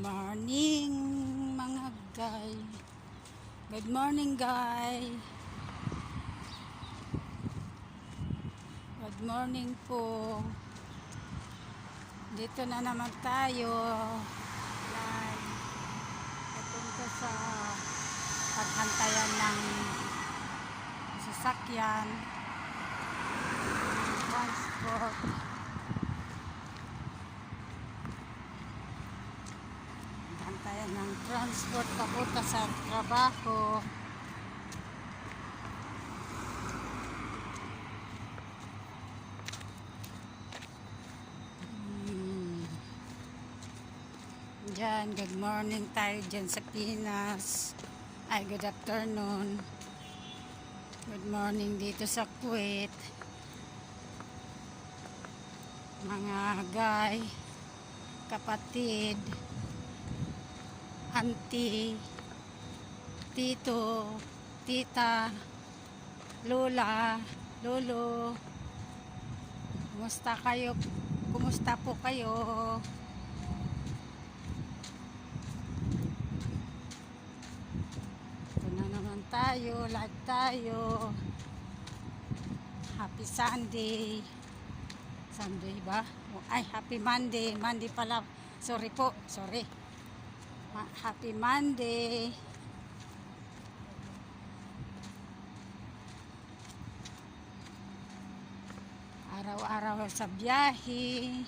morning mga guy. Good morning guy. Good morning po. Dito na naman tayo. Papunta sa paghantayan ng sasakyan. Transport. Hantayan ng transport papunta sa trabaho. Diyan, good morning tayo dyan sa Pinas. Ay, good afternoon. Good morning dito sa Kuwait. Mga guy, kapatid, auntie, tito, tita, lola, lolo. Kumusta kayo? Kumusta po kayo? Ito na naman tayo, live tayo. Happy Sunday. Sunday ba? Ay, happy Monday. Monday pala. Sorry po, sorry. Happy Monday. Araw-araw sa biyahe.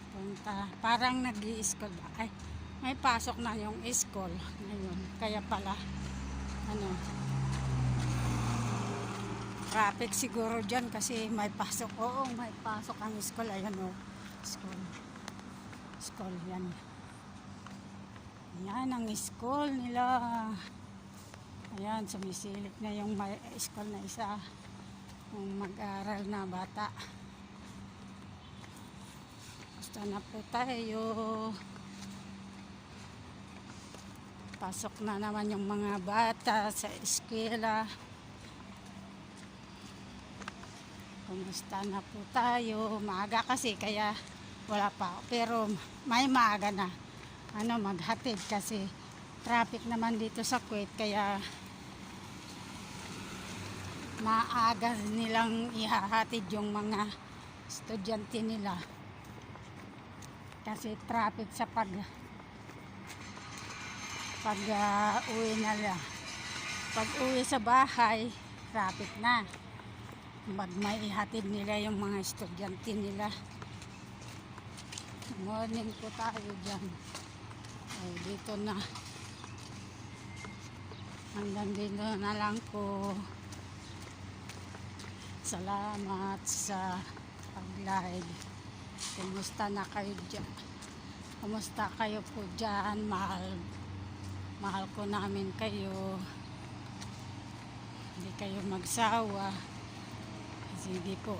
Punta. Parang nag-i-school ba? Ay, may pasok na yung school ngayon. Kaya pala, traffic siguro dyan kasi may pasok. Oo, may pasok ang school. Ayan o. School. School yan. Yan ang school nila. Ayan, sumisilip na yung may school na isa. Yung mag-aral na bata. Basta na po tayo. Pasok na naman yung mga bata sa eskwela. Kumusta na po tayo? Maaga kasi kaya wala pa. Pero may maaga na. Maghatid kasi traffic naman dito sa Kuwait kaya maaga nilang ihahatid yung mga estudyante nila. Kasi traffic sa uwi nila. Pag uwi sa bahay, traffic na. May ihatid nila yung mga estudyante nila. Morning po tayo dyan. Ay, dito na. Hanggang dito na lang po. Salamat sa pag-live. Kumusta na kayo dyan? Kumusta kayo po dyan? Mahal ko namin kayo. Hindi kayo magsawa. Sige po.